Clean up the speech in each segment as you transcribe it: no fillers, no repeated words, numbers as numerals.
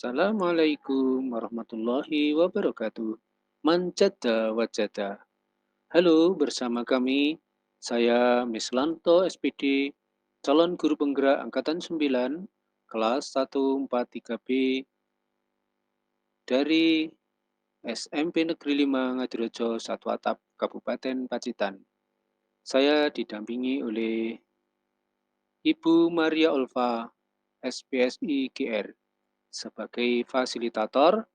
Assalamualaikum warahmatullahi wabarakatuh. Manjada wajada. Halo, bersama kami, saya Mislanto SPD, calon guru penggerak Angkatan 9, kelas 143B dari SMP Negeri 5 Ngadirejo, Satu Atap, Kabupaten Pacitan. Saya didampingi oleh Ibu Maria Olva, SPSI GR, sebagai fasilitator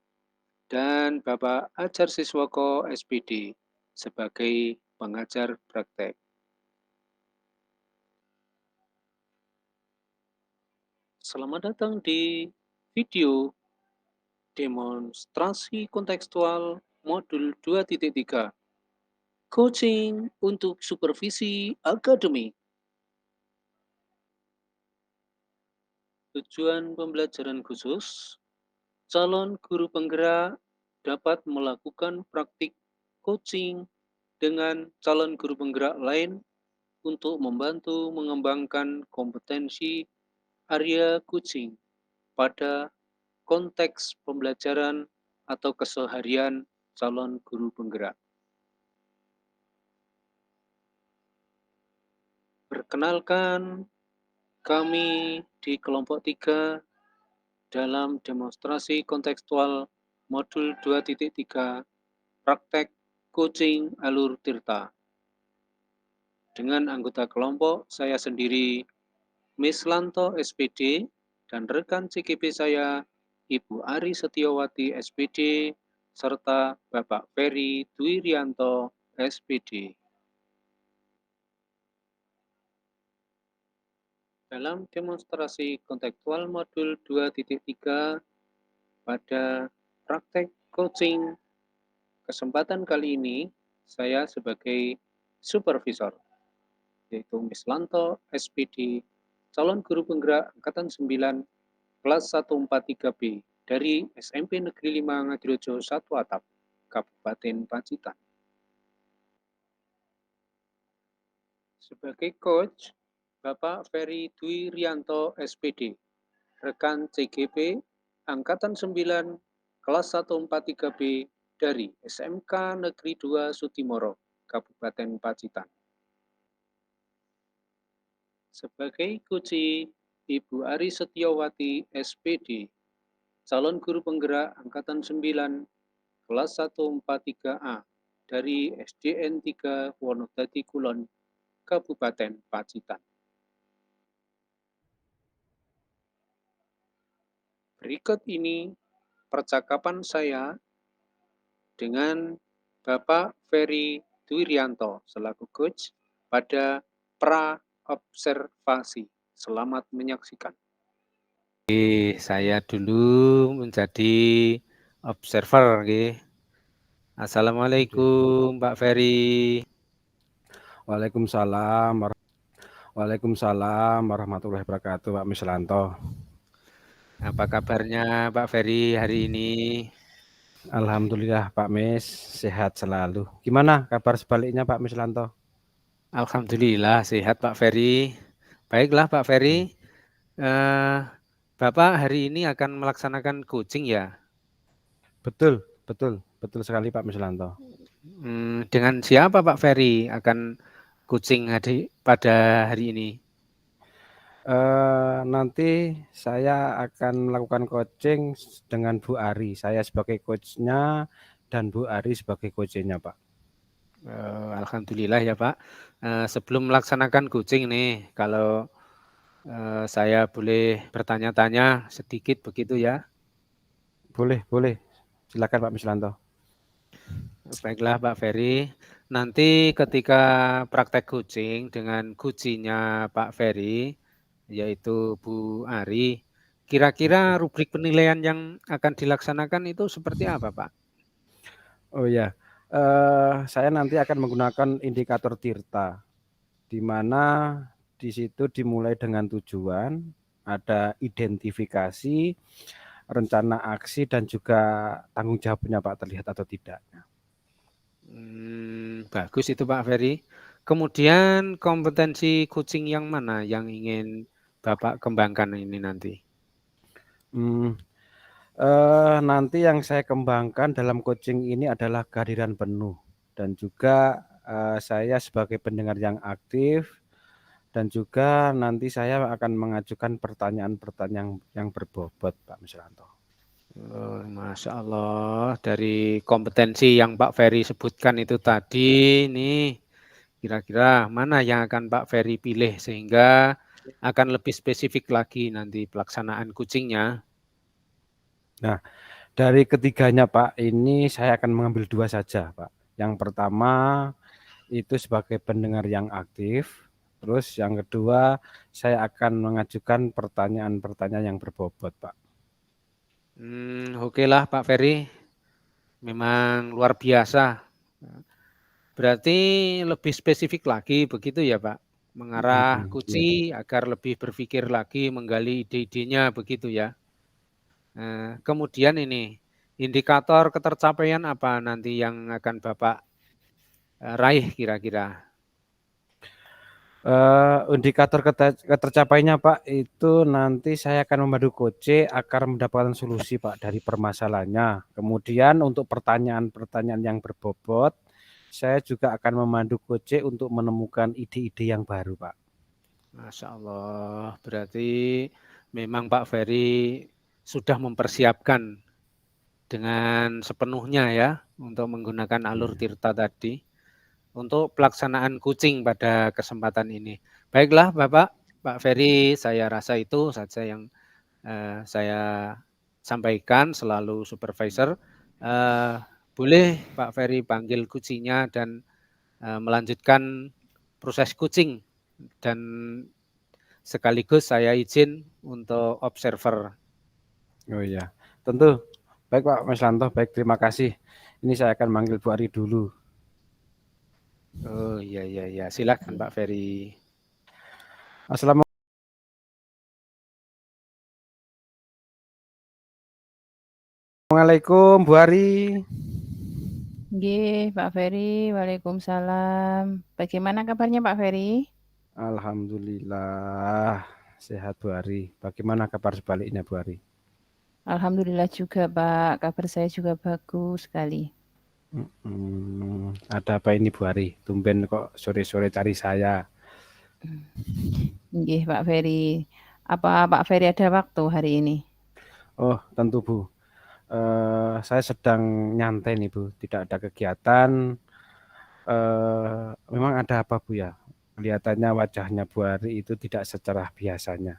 dan Bapak Ajar Siswoko SPD sebagai pengajar praktek. Selamat datang di video demonstrasi kontekstual modul 2.3 Coaching untuk Supervisi Akademik. Tujuan pembelajaran khusus, calon guru penggerak dapat melakukan praktik coaching dengan calon guru penggerak lain untuk membantu mengembangkan kompetensi area coaching pada konteks pembelajaran atau keseharian calon guru penggerak. Perkenalkan, kami di kelompok 3 dalam demonstrasi kontekstual modul 2.3 praktek coaching alur tirta. Dengan anggota kelompok saya sendiri, Mislanto SPD, dan rekan CGP saya, Ibu Ari Setiawati SPD, serta Bapak Ferry Dwirianto SPD. Dalam demonstrasi kontekstual modul 2.3 pada praktek coaching, kesempatan kali ini saya sebagai supervisor, yaitu Mislanto SPD, calon guru penggerak Angkatan 9, kelas 143B dari SMP Negeri 5 Ngadirejo, Satu Atap, Kabupaten Pacitan. Sebagai coach, Bapak Ferry Dwirianto SPD, rekan CGP Angkatan 9, kelas 143B dari SMK Negeri 2 Sutimoro, Kabupaten Pacitan. Sebagai kunci, Ibu Ari Setiawati SPD, calon guru penggerak Angkatan 9, kelas 143A dari SDN 3 Wonodadi Kulon, Kabupaten Pacitan. Berikut ini percakapan saya dengan Bapak Ferry Dwirianto selaku coach pada pra-observasi. Selamat menyaksikan. Saya dulu menjadi observer. Assalamualaikum Pak Ferry. Waalaikumsalam warahmatullahi wabarakatuh, Pak Mislanto. Apa kabarnya Pak Ferry hari ini? Alhamdulillah Pak Mis, sehat selalu. Gimana kabar sebaliknya Pak Mislanto? Alhamdulillah sehat Pak Ferry. Baiklah Pak Ferry, Bapak hari ini akan melaksanakan coaching ya? Betul sekali Pak Mislanto. Dengan siapa Pak Ferry akan coaching pada hari ini? Nanti saya akan melakukan coaching dengan Bu Ari. Saya sebagai coachnya dan Bu Ari sebagai coachnya Pak. Alhamdulillah ya Pak. Sebelum melaksanakan coaching nih, kalau saya boleh bertanya-tanya sedikit begitu ya? Boleh. Silakan Pak Mislanto. Baiklah Pak Ferry. Nanti ketika praktek coaching dengan coachingnya Pak Ferry, yaitu Bu Ari, kira-kira rubrik penilaian yang akan dilaksanakan itu seperti apa Pak? Oh ya, saya nanti akan menggunakan indikator tirta, di mana di situ dimulai dengan tujuan, ada identifikasi, rencana aksi, dan juga tanggung jawabnya Pak, terlihat atau tidak. Bagus itu Pak Ferry. Kemudian kompetensi coaching yang mana yang ingin Bapak kembangkan ini nanti? Nanti yang saya kembangkan dalam coaching ini adalah kehadiran penuh dan juga, saya sebagai pendengar yang aktif dan juga nanti saya akan mengajukan pertanyaan-pertanyaan yang berbobot, Pak Misranto. Oh, Masya Allah, dari kompetensi yang Pak Ferry sebutkan itu tadi, nih kira-kira mana yang akan Pak Ferry pilih sehingga akan lebih spesifik lagi nanti pelaksanaan coachingnya? Nah, dari ketiganya Pak, ini saya akan mengambil 2 saja Pak. Yang pertama itu sebagai pendengar yang aktif, terus yang kedua saya akan mengajukan pertanyaan-pertanyaan yang berbobot Pak. Oke lah Pak Ferry, memang luar biasa. Berarti lebih spesifik lagi begitu ya Pak? Mengarah Iya. coaching agar lebih berpikir lagi, menggali ide-idenya begitu ya. Kemudian ini, indikator ketercapaian apa nanti yang akan Bapak raih kira-kira? Indikator ketercapainya Pak, itu nanti saya akan membantu coach agar mendapatkan solusi Pak dari permasalahannya. Kemudian untuk pertanyaan-pertanyaan yang berbobot, saya juga akan membantu coach untuk menemukan ide-ide yang baru Pak. Masya Allah, berarti memang Pak Ferry sudah mempersiapkan dengan sepenuhnya ya untuk menggunakan alur tirta tadi untuk pelaksanaan coaching pada kesempatan ini. Baiklah Bapak, Pak Ferry, saya rasa itu saja yang saya sampaikan selalu supervisor. Boleh Pak Ferry panggil coachingnya dan melanjutkan proses coaching dan sekaligus saya izin untuk observer. Oh iya, tentu. Baik Pak Misranto, baik terima kasih. Ini saya akan manggil Bu Ari dulu. Oh iya, silakan Pak Ferry. Assalamualaikum Bu Ari. Nggih, Pak Ferry, waalaikumsalam. Bagaimana kabarnya Pak Ferry? Alhamdulillah sehat Bu Ari. Bagaimana kabar sebaliknya Bu Ari? Alhamdulillah juga Pak, kabar saya juga bagus sekali. Ada apa ini Bu Ari? Tumben kok sore-sore cari saya. Nggih, Pak Ferry. Apa Pak Ferry ada waktu hari ini? Oh, tentu Bu. Saya sedang nyantai nih Bu, tidak ada kegiatan. Memang ada apa Bu ya? Kelihatannya wajahnya Bu Ari itu tidak secerah biasanya.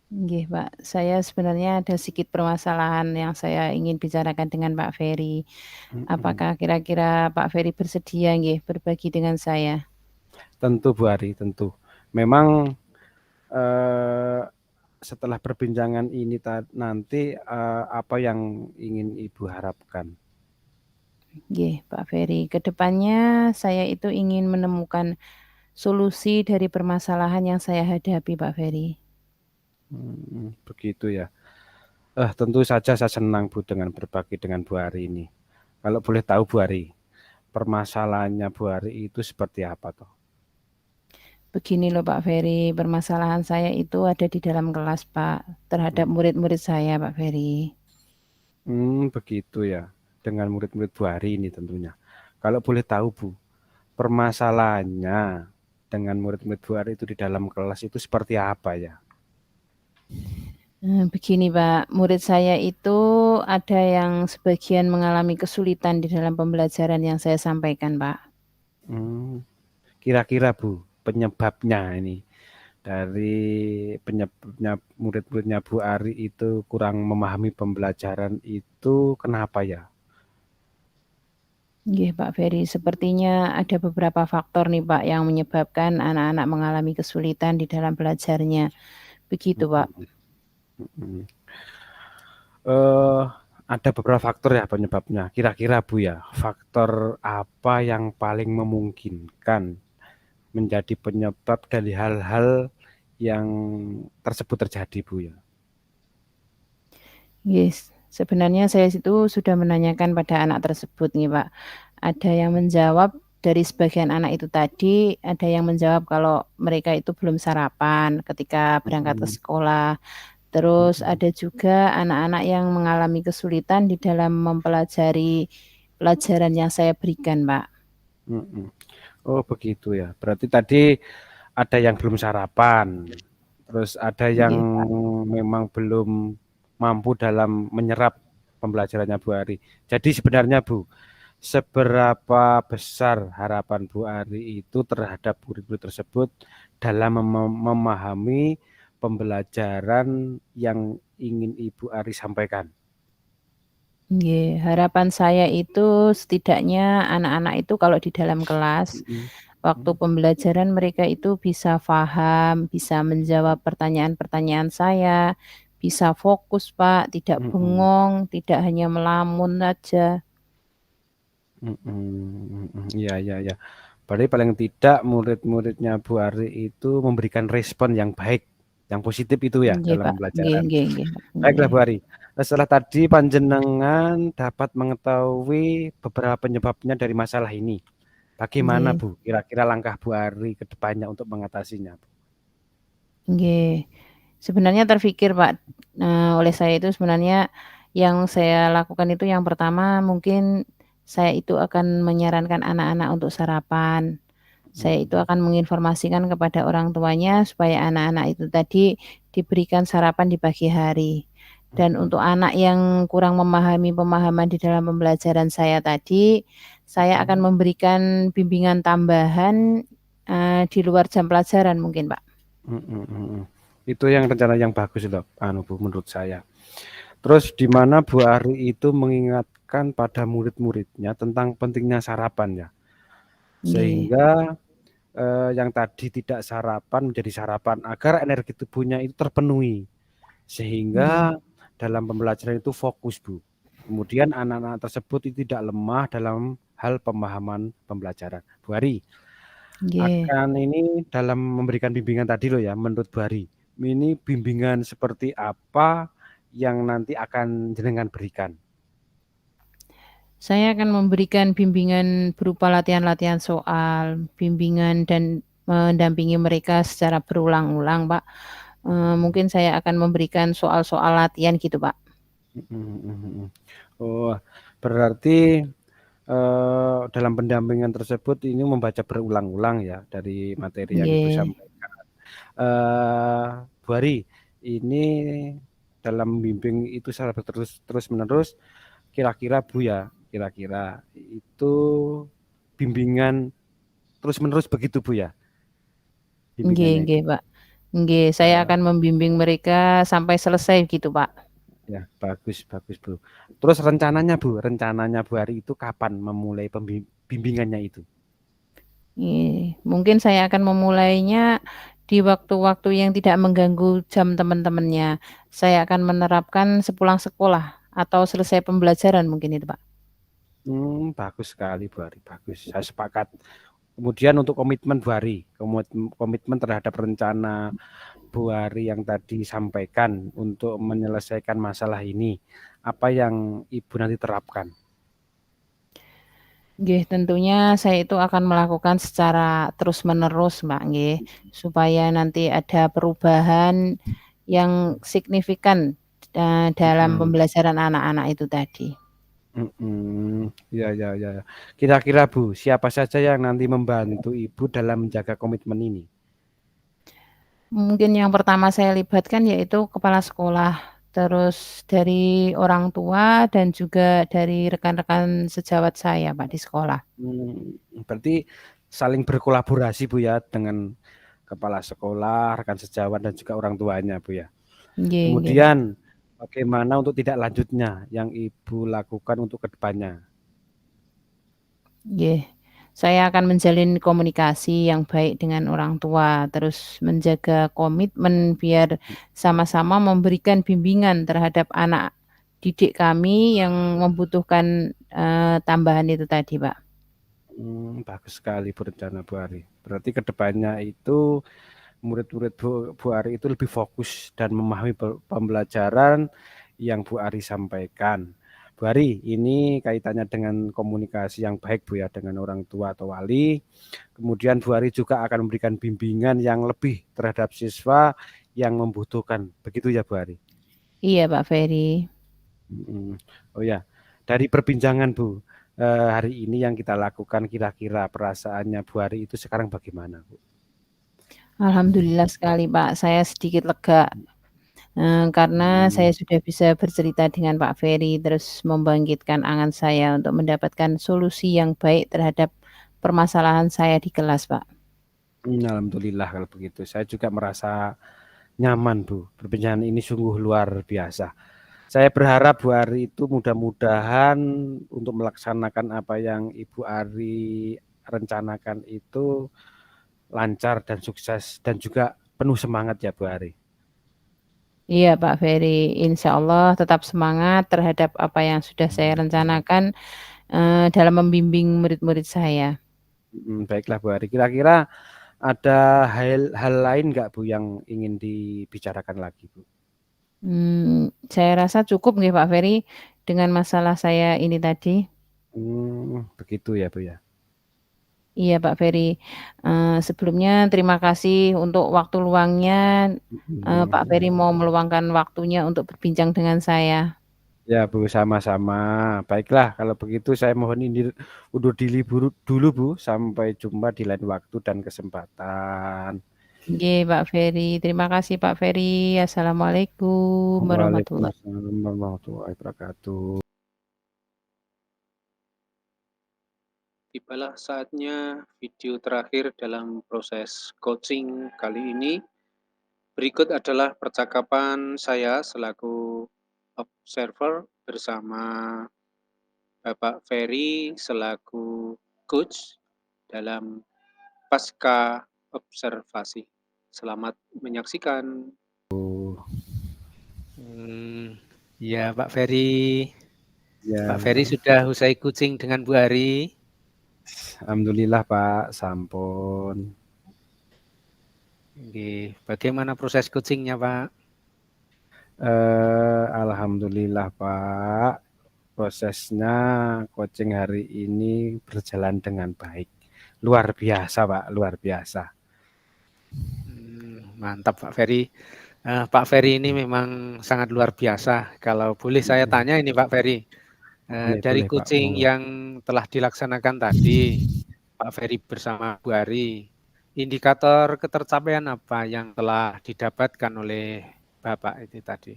Nggih, Pak. Saya sebenarnya ada sedikit permasalahan yang saya ingin bicarakan dengan Pak Ferry. Apakah kira-kira Pak Ferry bersedia nggih berbagi dengan saya? Tentu Bu Ari, tentu. Memang setelah perbincangan ini nanti apa yang ingin Ibu harapkan? Nggih, Pak Ferry. Kedepannya saya itu ingin menemukan solusi dari permasalahan yang saya hadapi, Pak Ferry. Begitu ya. Tentu saja saya senang Bu dengan berbagi dengan Bu Ari ini. Kalau boleh tahu Bu Ari, permasalahannya Bu Ari itu seperti apa toh? Begini loh Pak Ferry, permasalahan saya itu ada di dalam kelas Pak, terhadap murid-murid saya Pak Ferry. Begitu ya. Dengan murid-murid Bu Ari ini tentunya. Kalau boleh tahu Bu, permasalahannya dengan murid-murid Bu Ari itu di dalam kelas itu seperti apa ya? Begini Pak, murid saya itu ada yang sebagian mengalami kesulitan di dalam pembelajaran yang saya sampaikan Pak. Kira-kira Bu, penyebabnya ini dari penyebabnya murid-muridnya Bu Ari itu kurang memahami pembelajaran itu kenapa ya? Nggih Pak Ferry, sepertinya ada beberapa faktor nih Pak yang menyebabkan anak-anak mengalami kesulitan di dalam belajarnya. Begitu Pak. Ada beberapa faktor ya penyebabnya. Kira-kira Bu ya, faktor apa yang paling memungkinkan menjadi penyebab dari hal-hal yang tersebut terjadi Bu ya? Yes, sebenarnya saya itu sudah menanyakan pada anak tersebut nih Pak. Ada yang menjawab dari sebagian anak itu tadi, ada yang menjawab kalau mereka itu belum sarapan ketika berangkat ke sekolah. Terus ada juga anak-anak yang mengalami kesulitan di dalam mempelajari pelajaran yang saya berikan, Pak. Oh begitu ya. Berarti tadi ada yang belum sarapan, terus ada yang Nggih, Pak. memang belum mampu dalam menyerap pembelajarannya Bu Ari. Jadi sebenarnya Bu, seberapa besar harapan Bu Ari itu terhadap murid-murid tersebut dalam memahami pembelajaran yang ingin Ibu Ari sampaikan? Nggih, harapan saya itu setidaknya anak-anak itu kalau di dalam kelas, waktu pembelajaran mereka itu bisa paham, bisa menjawab pertanyaan-pertanyaan saya, bisa fokus, Pak, tidak bengong, tidak hanya melamun aja. Iya iya iya. Berarti paling tidak murid-muridnya Bu Ari itu memberikan respon yang baik, yang positif itu ya Nggih, dalam Pak. Nggih pembelajaran. nggih nggih, Pak. Baiklah Nggih. Bu Ari, setelah tadi panjenengan dapat mengetahui beberapa penyebabnya dari masalah ini. Bagaimana Nggih. Bu kira-kira langkah Bu Ari ke depannya untuk mengatasinya? Nggih. Sebenarnya terfikir, Pak, oleh saya itu sebenarnya yang saya lakukan itu yang pertama mungkin saya itu akan menyarankan anak-anak untuk sarapan. Saya itu akan menginformasikan kepada orang tuanya supaya anak-anak itu tadi diberikan sarapan di pagi hari. Dan untuk anak yang kurang memahami pemahaman di dalam pembelajaran saya tadi, saya akan memberikan bimbingan tambahan, di luar jam pelajaran mungkin, Pak. Itu yang rencana yang bagus loh, Bu, menurut saya. Terus di mana Bu Ari itu mengingatkan pada murid-muridnya tentang pentingnya sarapan ya, Nggih. sehingga yang tadi tidak sarapan menjadi sarapan agar energi tubuhnya itu terpenuhi, sehingga dalam pembelajaran itu fokus Bu. Kemudian anak-anak tersebut itu tidak lemah dalam hal pemahaman pembelajaran. Bu Ari, Nggih. akan ini dalam memberikan bimbingan tadi loh ya, menurut Bu Ari, ini bimbingan seperti apa yang nanti akan jenengan berikan? Saya akan memberikan bimbingan berupa latihan-latihan soal, bimbingan dan mendampingi mereka secara berulang-ulang, Pak. Mungkin saya akan memberikan soal-soal latihan gitu, Pak. Oh, berarti dalam pendampingan tersebut ini membaca berulang-ulang ya dari materi yang Ibu Nggih. sampaikan. Bu Ari, ini dalam membimbing itu secara terus-menerus, kira-kira Bu ya, kira-kira itu bimbingan terus-menerus begitu Bu ya? Bimbingannya itu. Nggih, Pak. Nggih, saya akan membimbing mereka sampai selesai gitu, Pak. Ya, bagus bagus Bu. Terus rencananya Bu Ari itu kapan memulai bimbingannya itu? Mungkin saya akan memulainya di waktu-waktu yang tidak mengganggu jam teman-temannya. Saya akan menerapkan sepulang sekolah atau selesai pembelajaran mungkin itu, Pak. Bagus sekali Bu Ari, bagus. Saya sepakat. Kemudian untuk komitmen Bu Ari, komitmen terhadap rencana Bu Ari yang tadi sampaikan untuk menyelesaikan masalah ini, apa yang Ibu nanti terapkan? Nggih, tentunya saya itu akan melakukan secara terus-menerus, Mbak, nggih, supaya nanti ada perubahan yang signifikan, dalam pembelajaran anak-anak itu tadi. Ya ya ya. Kira-kira Bu, siapa saja yang nanti membantu Ibu dalam menjaga komitmen ini? Mungkin yang pertama saya libatkan yaitu kepala sekolah, terus dari orang tua dan juga dari rekan-rekan sejawat saya, Pak, di sekolah. Berarti saling berkolaborasi Bu ya dengan kepala sekolah, rekan sejawat dan juga orang tuanya Bu ya. Nggih nggih, Pak. Kemudian bagaimana untuk tidak lanjutnya yang Ibu lakukan untuk kedepannya? Nggih, saya akan menjalin komunikasi yang baik dengan orang tua, terus menjaga komitmen biar sama-sama memberikan bimbingan terhadap anak didik kami yang membutuhkan, tambahan itu tadi, Pak. Bagus sekali Bu rencana Bu Ari. Berarti kedepannya itu murid-murid Bu Ari itu lebih fokus dan memahami pembelajaran yang Bu Ari sampaikan. Bu Ari, ini kaitannya dengan komunikasi yang baik Bu ya dengan orang tua atau wali. Kemudian Bu Ari juga akan memberikan bimbingan yang lebih terhadap siswa yang membutuhkan. Begitu ya Bu Ari? Iya Pak Ferry. Oh ya, dari perbincangan Bu, hari ini yang kita lakukan kira-kira perasaannya Bu Ari itu sekarang bagaimana Bu? Alhamdulillah sekali Pak, saya sedikit lega. Karena saya sudah bisa bercerita dengan Pak Ferry, terus membangkitkan angan saya untuk mendapatkan solusi yang baik terhadap permasalahan saya di kelas, Pak. Alhamdulillah kalau begitu. Saya juga merasa nyaman Bu. Perbincangan ini sungguh luar biasa. Saya berharap Bu Ari itu mudah-mudahan untuk melaksanakan apa yang Ibu Ari rencanakan itu lancar dan sukses dan juga penuh semangat ya Bu Ari. Iya Pak Ferry, insya Allah tetap semangat terhadap apa yang sudah saya rencanakan dalam membimbing murid-murid saya. Baiklah Bu Ari, kira-kira ada hal lain nggak Bu yang ingin dibicarakan lagi Bu? Saya rasa cukup nih Pak Ferry dengan masalah saya ini tadi. Begitu ya Bu ya. Iya Pak Ferry, sebelumnya terima kasih untuk waktu luangnya, Pak Ferry mau meluangkan waktunya untuk berbincang dengan saya. Ya Bu, sama-sama. Baiklah, kalau begitu saya mohon undur diri dulu Bu, sampai jumpa di lain waktu dan kesempatan. Oke Pak Ferry, terima kasih Pak Ferry. Assalamualaikum warahmatullahi wabarakatuh. Waalaikumsalam warahmatullahi wabarakatuh. Tibalah saatnya video terakhir dalam proses coaching kali ini. Berikut adalah percakapan saya selaku observer bersama Bapak Ferry selaku coach dalam pasca observasi. Selamat menyaksikan. Ya Pak Ferry. Ya. Pak Ferry sudah usai coaching dengan Bu Ari. Alhamdulillah Pak, sampun. Oke, bagaimana proses coachingnya Pak? Alhamdulillah Pak, prosesnya coaching hari ini berjalan dengan baik. Luar biasa Pak, luar biasa. Mantap Pak Ferry. Pak Ferry ini memang sangat luar biasa. Kalau boleh saya tanya ini Pak Ferry, dari boleh, coaching Pak. yang telah dilaksanakan tadi, Pak Ferry bersama Bu Ari, indikator ketercapaian apa yang telah didapatkan oleh Bapak itu tadi?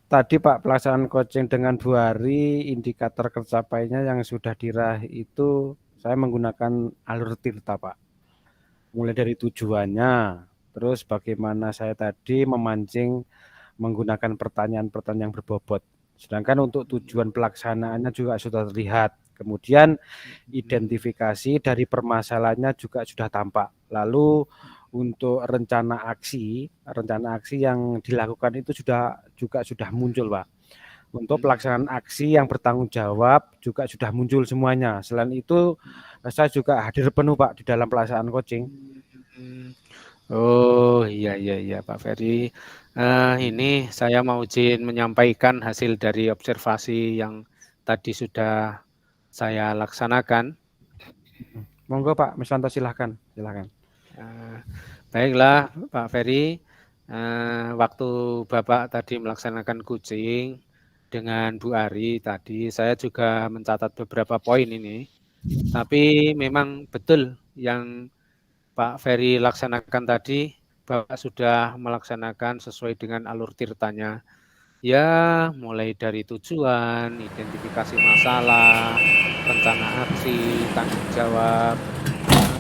Tadi Pak, pelaksanaan coaching dengan Bu Ari, indikator tercapainya yang sudah diraih itu saya menggunakan alur tirta Pak. Mulai dari tujuannya, terus bagaimana saya tadi memancing menggunakan pertanyaan-pertanyaan yang berbobot. Sedangkan untuk tujuan pelaksanaannya juga sudah terlihat. Kemudian identifikasi dari permasalahannya juga sudah tampak. Lalu untuk rencana aksi yang dilakukan itu juga sudah muncul Pak. Untuk pelaksanaan aksi yang bertanggung jawab juga sudah muncul semuanya. Selain itu saya juga hadir penuh Pak di dalam pelaksanaan coaching. Oh iya Pak Ferry. Ini saya mau izin menyampaikan hasil dari observasi yang tadi sudah saya laksanakan. Monggo Pak Miswanto, silahkan. Baiklah Pak Ferry, waktu Bapak tadi melaksanakan coaching dengan Bu Ari tadi, saya juga mencatat beberapa poin ini. Tapi memang betul yang Pak Ferry laksanakan tadi, Bapak sudah melaksanakan sesuai dengan alur tirtanya. Ya, mulai dari tujuan, identifikasi masalah, rencana aksi, tanggung jawab,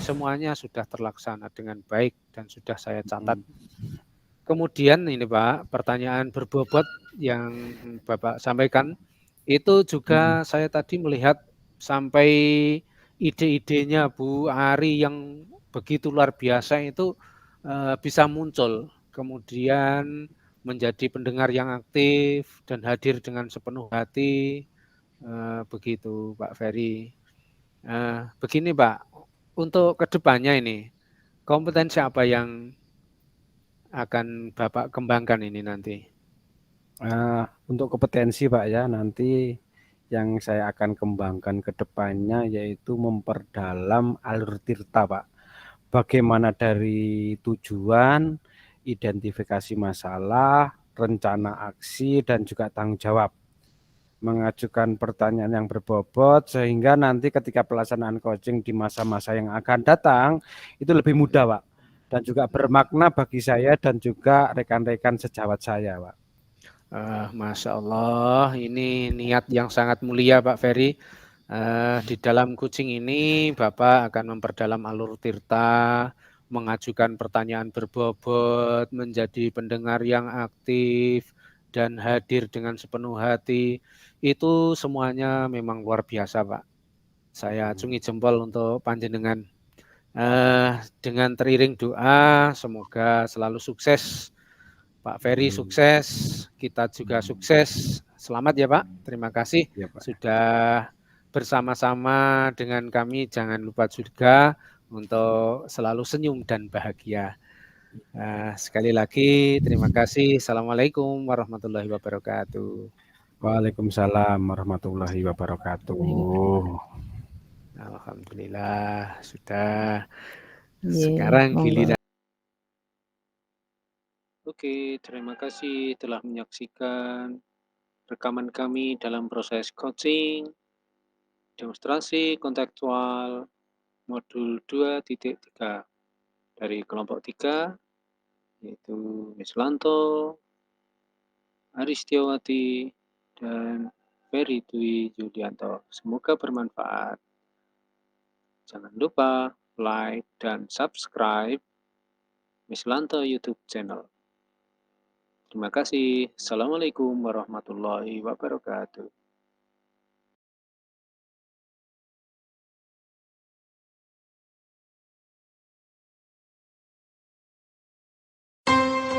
semuanya sudah terlaksana dengan baik dan sudah saya catat. Kemudian ini Pak, pertanyaan berbobot yang Bapak sampaikan, itu juga saya tadi melihat sampai ide-idenya Bu Ari yang begitu luar biasa itu bisa muncul, kemudian menjadi pendengar yang aktif dan hadir dengan sepenuh hati, begitu Pak Ferry. Begini Pak, untuk kedepannya ini, kompetensi apa yang akan Bapak kembangkan ini nanti? Untuk kompetensi Pak ya, nanti yang saya akan kembangkan ke depannya yaitu memperdalam alur tirta Pak. bagaimana dari tujuan, identifikasi masalah, rencana aksi, dan juga tanggung jawab. Mengajukan pertanyaan yang berbobot sehingga nanti ketika pelaksanaan coaching di masa-masa yang akan datang itu lebih mudah, Pak. Dan juga bermakna bagi saya dan juga rekan-rekan sejawat saya, Pak. Masya Allah, ini niat yang sangat mulia Pak Ferry. Di dalam coaching ini Bapak akan memperdalam alur tirta, mengajukan pertanyaan berbobot, menjadi pendengar yang aktif, dan hadir dengan sepenuh hati. Itu semuanya memang luar biasa Pak. Saya acungi jempol untuk panjenengan. Dengan teriring doa, semoga selalu sukses. Pak Ferry sukses, kita juga sukses. Selamat ya Pak, terima kasih Ya, Pak. sudah bersama-sama dengan kami. Jangan lupa juga untuk selalu senyum dan bahagia. Sekali lagi terima kasih. Assalamualaikum warahmatullahi wabarakatuh. Waalaikumsalam warahmatullahi wabarakatuh. Alhamdulillah sudah. Iya, Sekarang monggo. giliran. Oke, terima kasih telah menyaksikan rekaman kami dalam proses coaching demonstrasi kontekstual modul 2.3 dari kelompok 3, yaitu Miss Lanto, Aristiawati, dan Ferry Dwi Yudianto. Semoga bermanfaat. Jangan lupa like dan subscribe Miss Lanto YouTube channel. Terima kasih. Assalamualaikum warahmatullahi wabarakatuh.